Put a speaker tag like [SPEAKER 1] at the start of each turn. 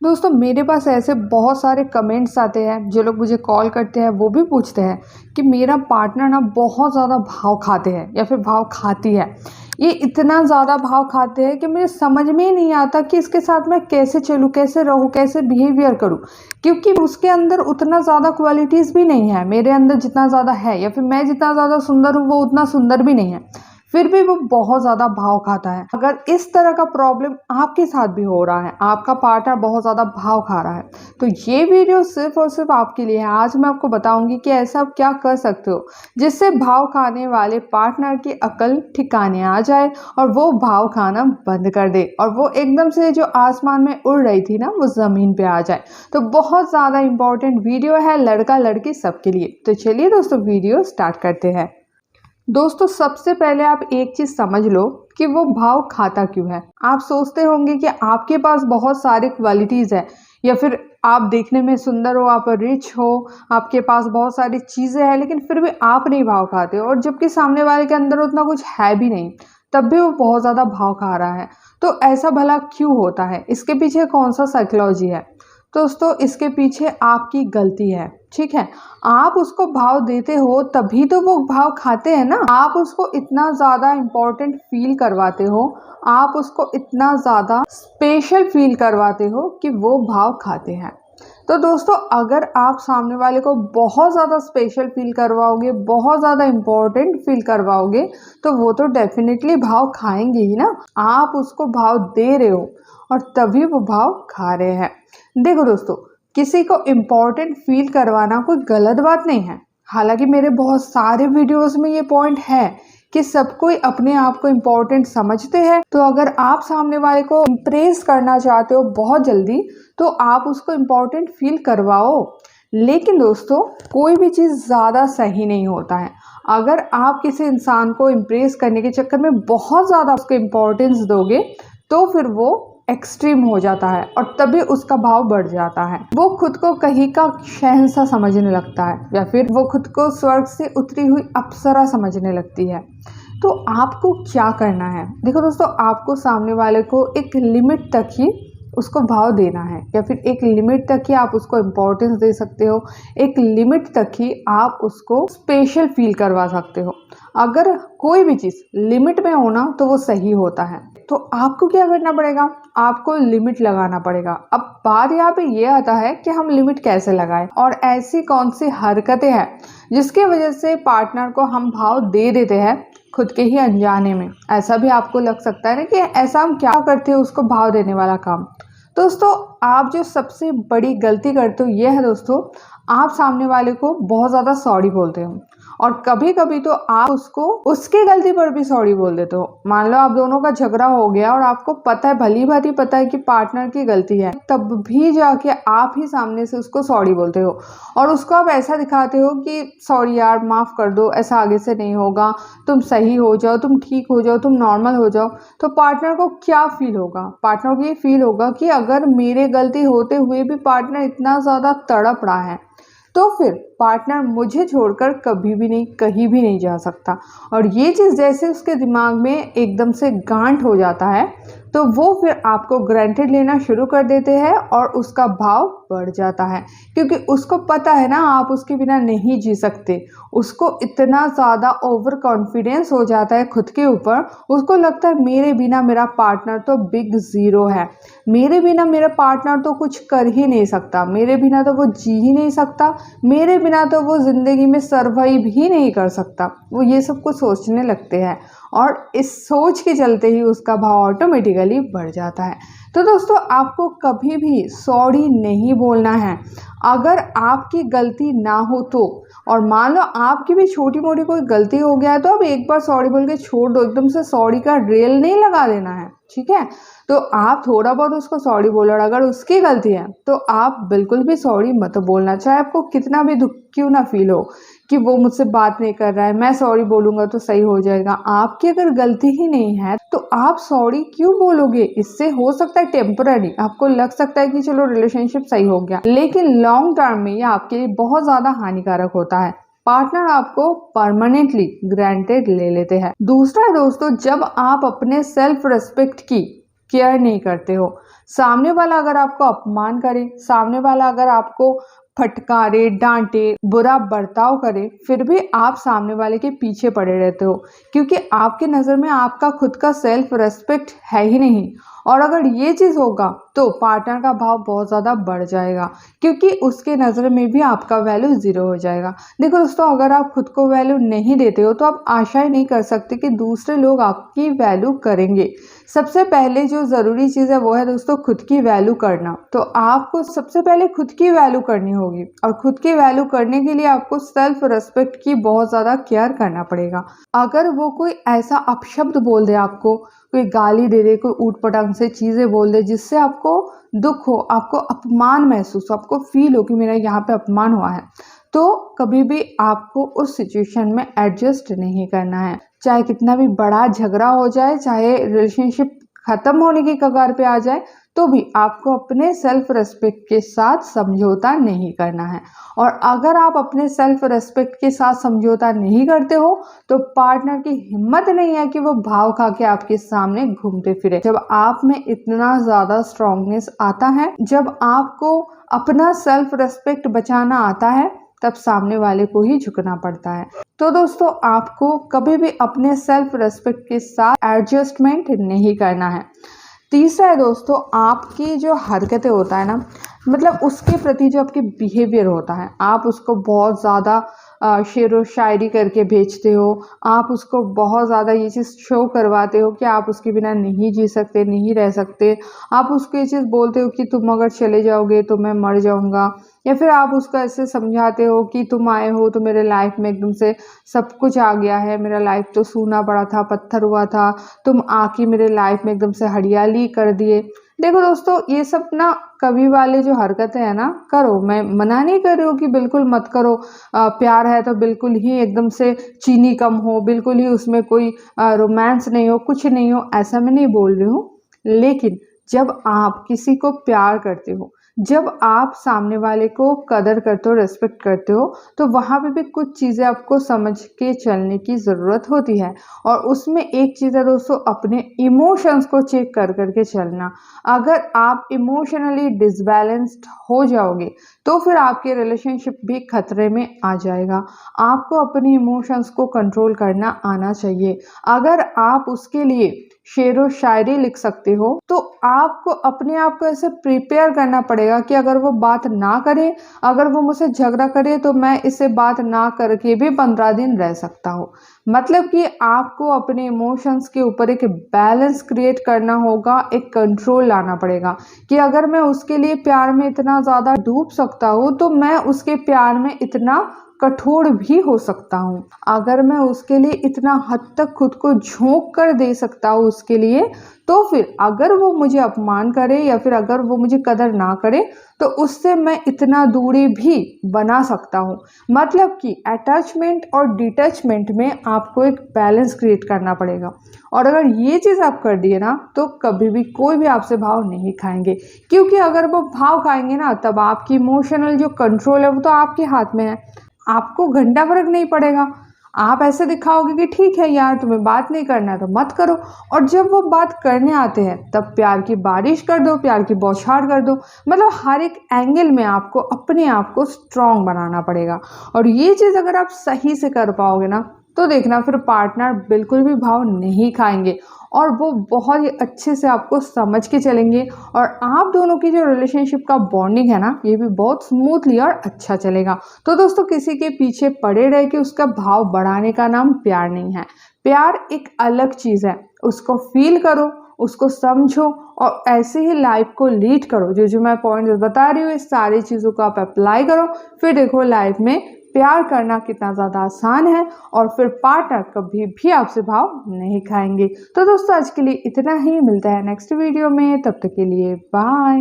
[SPEAKER 1] दोस्तों मेरे पास ऐसे बहुत सारे कमेंट्स आते हैं। जो लोग मुझे कॉल करते हैं वो भी पूछते हैं कि मेरा पार्टनर ना बहुत ज़्यादा भाव खाते हैं या फिर भाव खाती है। ये इतना ज़्यादा भाव खाते हैं कि मुझे समझ में ही नहीं आता कि इसके साथ मैं कैसे चलूँ, कैसे रहूँ, कैसे बिहेवियर करूँ। क्योंकि उसके अंदर उतना ज़्यादा क्वालिटीज़ भी नहीं है मेरे अंदर जितना ज़्यादा है, या फिर मैं जितना ज़्यादा सुंदर हूँ वो उतना सुंदर भी नहीं है, फिर भी वो बहुत ज़्यादा भाव खाता है। अगर इस तरह का प्रॉब्लम आपके साथ भी हो रहा है, आपका पार्टनर बहुत ज़्यादा भाव खा रहा है, तो ये वीडियो सिर्फ और सिर्फ आपके लिए है। आज मैं आपको बताऊंगी कि ऐसा आप क्या कर सकते हो जिससे भाव खाने वाले पार्टनर की अकल ठिकाने आ जाए और वो भाव खाना बंद कर दे और वो एकदम से जो आसमान में उड़ रही थी ना वो ज़मीन पे आ जाए। तो बहुत ज़्यादा इंपॉर्टेंट वीडियो है लड़का लड़की सबके लिए। तो चलिए दोस्तों वीडियो स्टार्ट करते हैं। दोस्तों सबसे पहले आप एक चीज समझ लो कि वो भाव खाता क्यों है। आप सोचते होंगे कि आपके पास बहुत सारी क्वालिटीज है, या फिर आप देखने में सुंदर हो, आप रिच हो, आपके पास बहुत सारी चीजें हैं, लेकिन फिर भी आप नहीं भाव खाते हो, और जबकि सामने वाले के अंदर उतना कुछ है भी नहीं, तब भी वो बहुत ज्यादा भाव खा रहा है। तो ऐसा भला क्यों होता है? इसके पीछे कौन सा साइकोलॉजी है? दोस्तों इसके पीछे आपकी गलती है। ठीक है, आप उसको भाव देते हो तभी तो वो भाव खाते हैं ना। आप उसको इतना ज़्यादा इम्पोर्टेंट फील करवाते हो, आप उसको इतना ज़्यादा स्पेशल फील करवाते हो कि वो भाव खाते हैं। तो दोस्तों अगर आप सामने वाले को बहुत ज़्यादा स्पेशल फील करवाओगे, बहुत ज़्यादा इम्पोर्टेंट फील करवाओगे, तो वो तो डेफिनेटली भाव खाएंगे ही ना। आप उसको भाव दे रहे हो और तभी वो भाव खा रहे हैं। देखो दोस्तों, किसी को इम्पोर्टेंट फील करवाना कोई गलत बात नहीं है। हालांकि मेरे बहुत सारे वीडियोस में ये पॉइंट है कि सब कोई अपने आप को इम्पोर्टेंट समझते हैं। तो अगर आप सामने वाले को इम्प्रेस करना चाहते हो बहुत जल्दी, तो आप उसको इम्पोर्टेंट फील करवाओ। लेकिन दोस्तों कोई भी चीज़ ज़्यादा सही नहीं होता है। अगर आप किसी इंसान को इम्प्रेस करने के चक्कर में बहुत ज़्यादा उसको इम्पोर्टेंस दोगे तो फिर वो एक्सट्रीम हो जाता है और तभी उसका भाव बढ़ जाता है। वो खुद को कहीं का शहंशाह समझने लगता है, या फिर वो खुद को स्वर्ग से उतरी हुई अप्सरा समझने लगती है। तो आपको क्या करना है? देखो दोस्तों, आपको सामने वाले को एक लिमिट तक ही उसको भाव देना है, या फिर एक लिमिट तक ही आप उसको इम्पोर्टेंस दे सकते हो, एक लिमिट तक ही आप उसको स्पेशल फील करवा सकते हो। अगर कोई भी चीज़ लिमिट में हो ना तो वो सही होता है। तो आपको क्या करना पड़ेगा? आपको लिमिट लगाना पड़ेगा। अब बात यहाँ पे ये आता है कि हम लिमिट कैसे लगाएं, और ऐसी कौन सी हरकतें हैं जिसकी वजह से पार्टनर को हम भाव दे देते हैं खुद के ही अनजाने में। ऐसा भी आपको लग सकता है ना कि ऐसा हम क्या करते हैं उसको भाव देने वाला काम। दोस्तों आप जो सबसे बड़ी गलती करते हो ये है दोस्तों, आप सामने वाले को बहुत ज़्यादा सॉरी बोलते हो, और कभी कभी तो आप उसको उसकी गलती पर भी सॉरी बोल देते हो। मान लो आप दोनों का झगड़ा हो गया और आपको पता है, भली भांति पता है कि पार्टनर की गलती है, तब भी जाके आप ही सामने से उसको सॉरी बोलते हो, और उसको आप ऐसा दिखाते हो कि सॉरी यार, माफ़ कर दो, ऐसा आगे से नहीं होगा, तुम सही हो जाओ, तुम ठीक हो जाओ, तुम नॉर्मल हो जाओ। तो पार्टनर को क्या फील होगा? पार्टनर को ये फील होगा कि अगर मेरे गलती होते हुए भी पार्टनर इतना ज़्यादा तड़प रहा है तो फिर पार्टनर मुझे छोड़कर कभी भी नहीं, कहीं भी नहीं जा सकता। और ये चीज़ जैसे उसके दिमाग में एकदम से गांठ हो जाता है, तो वो फिर आपको ग्रांटेड लेना शुरू कर देते हैं और उसका भाव बढ़ जाता है। क्योंकि उसको पता है ना आप उसके बिना नहीं जी सकते। उसको इतना ज़्यादा ओवर कॉन्फिडेंस हो जाता है खुद के ऊपर, उसको लगता है मेरे बिना मेरा पार्टनर तो बिग ज़ीरो है, मेरे बिना मेरा पार्टनर तो कुछ कर ही नहीं सकता, मेरे बिना तो वो जी ही नहीं सकता, मेरे बिना तो वो ज़िंदगी में सर्वाइव ही नहीं कर सकता। वो ये सब कुछ सोचने लगते हैं, और इस सोच के चलते ही उसका भाव ऑटोमेटिकली बढ़ जाता है। तो दोस्तों आपको कभी भी सॉरी नहीं बोलना है अगर आपकी गलती ना हो तो। और मान लो आपकी भी छोटी मोटी कोई गलती हो गया है तो अब एक बार सॉरी बोल के छोड़ दो, एकदम से सॉरी का रेल नहीं लगा देना है। ठीक है, तो आप थोड़ा बहुत उसको सॉरी बोलो, और अगर उसकी गलती है तो आप बिल्कुल भी सॉरी मत बोलना, चाहे आपको कितना भी दुख क्यों ना फील हो कि वो मुझसे बात नहीं कर रहा है, मैं सॉरी बोलूंगा तो सही हो जाएगा। आपकी अगर गलती ही नहीं है तो आप सॉरी क्यों बोलोगे? इससे हो सकता है टेम्पररी आपको लग सकता है कि चलो रिलेशनशिप सही हो गया, लेकिन लॉन्ग टर्म में ये आपके लिए बहुत ज्यादा हानिकारक होता है। पार्टनर आपको परमानेंटली ग्रांटेड ले लेते हैं। दूसरा है दोस्तों, जब आप अपने सेल्फ रिस्पेक्ट की केयर नहीं करते हो, सामने वाला अगर आपको अपमान करे, सामने वाला अगर आपको फटकारे, डांटे, बुरा बर्ताव करे, फिर भी आप सामने वाले के पीछे पड़े रहते हो, क्योंकि आपके नज़र में आपका खुद का सेल्फ रेस्पेक्ट है ही नहीं। और अगर ये चीज़ होगा तो पार्टनर का भाव बहुत ज़्यादा बढ़ जाएगा, क्योंकि उसके नज़र में भी आपका वैल्यू ज़ीरो हो जाएगा। देखो दोस्तों, अगर आप खुद को वैल्यू नहीं देते हो तो आप आशा ही नहीं कर सकते कि दूसरे लोग आपकी वैल्यू करेंगे। सबसे पहले जो ज़रूरी चीज़ है वो है दोस्तों खुद की वैल्यू करना। तो आपको सबसे पहले खुद की वैल्यू करनी होगी, और खुद की वैल्यू करने के लिए आपको सेल्फ रिस्पेक्ट की बहुत ज़्यादा केयर करना पड़ेगा। अगर वो कोई ऐसा अपशब्द बोल दे, आपको कोई गाली दे दे, कोई ऊट पटांग से चीज़ें बोल दे जिससे आपको दुख हो, आपको अपमान महसूस हो, आपको फील हो कि मेरा यहाँ पे अपमान हुआ है, तो कभी भी आपको उस सिचुएशन में एडजस्ट नहीं करना है। चाहे कितना भी बड़ा झगड़ा हो जाए, चाहे रिलेशनशिप खत्म होने की कगार पे आ जाए, तो भी आपको अपने सेल्फ रेस्पेक्ट के साथ समझौता नहीं करना है। और अगर आप अपने सेल्फ रेस्पेक्ट के साथ समझौता नहीं करते हो तो पार्टनर की हिम्मत नहीं है कि वो भाव खा के आपके सामने घूमते फिरे। जब आप में इतना ज़्यादा स्ट्रांगनेस आता है, जब आपको अपना सेल्फ रेस्पेक्ट बचाना आता है, तब सामने वाले को ही झुकना पड़ता है। तो दोस्तों, आपको कभी भी अपने सेल्फ रेस्पेक्ट के साथ एडजस्टमेंट नहीं करना है। तीसरा है दोस्तों, आपकी जो हरकतें होता है ना, मतलब उसके प्रति जो आपके बिहेवियर होता है, आप उसको बहुत ज़्यादा शेरो शायरी करके भेजते हो, आप उसको बहुत ज़्यादा ये चीज़ शो करवाते हो कि आप उसके बिना नहीं जी सकते, नहीं रह सकते। आप उसको ये चीज़ बोलते हो कि तुम अगर चले जाओगे तो मैं मर जाऊँगा, या फिर आप उसको ऐसे समझाते हो कि तुम आए हो तो मेरे लाइफ में एकदम से सब कुछ आ गया है, मेरा लाइफ तो सूना पड़ा था, पत्थर हुआ था, तुम आके मेरे लाइफ में एकदम से हरियाली कर दिए। देखो दोस्तों, ये सब ना कभी वाले जो हरकतें हैं ना, करो, मैं मना नहीं कर रही हूँ कि बिल्कुल मत करो। प्यार है तो बिल्कुल ही एकदम से चीनी कम हो, बिल्कुल ही उसमें कोई रोमांस नहीं हो, कुछ नहीं हो, ऐसा मैं नहीं बोल रही हूँ। लेकिन जब आप किसी को प्यार करते हो, जब आप सामने वाले को कदर करते हो, रिस्पेक्ट करते हो, तो वहाँ पे भी कुछ चीज़ें आपको समझ के चलने की ज़रूरत होती है। और उसमें एक चीज़ है दोस्तों, अपने इमोशंस को चेक कर करके चलना। अगर आप इमोशनली डिसबैलेंस्ड हो जाओगे तो फिर आपके रिलेशनशिप भी खतरे में आ जाएगा। आपको अपने इमोशंस को कंट्रोल करना आना चाहिए। अगर आप उसके लिए शेरो शायरी लिख सकते हो तो आपको अपने आप को ऐसे प्रिपेयर करना पड़ेगा कि अगर वो बात ना करे, अगर वो मुझसे झगड़ा करे, तो मैं इससे बात ना करके भी 15 दिन रह सकता हूँ। मतलब कि आपको अपने इमोशंस के ऊपर एक बैलेंस क्रिएट करना होगा, एक कंट्रोल लाना पड़ेगा कि अगर मैं उसके लिए प्यार में इतना ज़्यादा डूब सकता हूँ तो मैं उसके प्यार में इतना कठोर भी हो सकता हूँ। अगर मैं उसके लिए इतना हद तक खुद को झोंक कर दे सकता हूँ उसके लिए, तो फिर अगर वो मुझे अपमान करे या फिर अगर वो मुझे कदर ना करे तो उससे मैं इतना दूरी भी बना सकता हूँ। मतलब कि अटैचमेंट और डिटैचमेंट में आपको एक बैलेंस क्रिएट करना पड़ेगा। और अगर ये चीज़ आप कर दिए ना तो कभी भी कोई भी आपसे भाव नहीं खाएंगे, क्योंकि अगर वो भाव खाएंगे ना तब आपकी इमोशनल जो कंट्रोल है वो तो आपके हाथ में है। आपको घंटा फर्क नहीं पड़ेगा। आप ऐसे दिखाओगे कि ठीक है यार, तुम्हें बात नहीं करना है तो मत करो, और जब वो बात करने आते हैं तब प्यार की बारिश कर दो, प्यार की बौछार कर दो। मतलब हर एक एंगल में आपको अपने आप को स्ट्रांग बनाना पड़ेगा। और ये चीज़ अगर आप सही से कर पाओगे ना तो देखना फिर पार्टनर बिल्कुल भी भाव नहीं खाएंगे और वो बहुत ही अच्छे से आपको समझ के चलेंगे, और आप दोनों की जो रिलेशनशिप का बॉन्डिंग है ना, ये भी बहुत स्मूथली और अच्छा चलेगा। तो दोस्तों, किसी के पीछे पड़े रह के उसका भाव बढ़ाने का नाम प्यार नहीं है। प्यार एक अलग चीज़ है, उसको फील करो, उसको समझो और ऐसे ही लाइफ को लीड करो। जो जो मैं पॉइंट्स बता रही हूँ, इस सारी चीज़ों को आप अप्लाई करो, फिर देखो लाइफ में प्यार करना कितना ज़्यादा आसान है, और फिर पार्टनर कभी भी आपसे भाव नहीं खाएंगे। तो दोस्तों, आज के लिए इतना ही, मिलता है नेक्स्ट वीडियो में, तब तक के लिए बाय।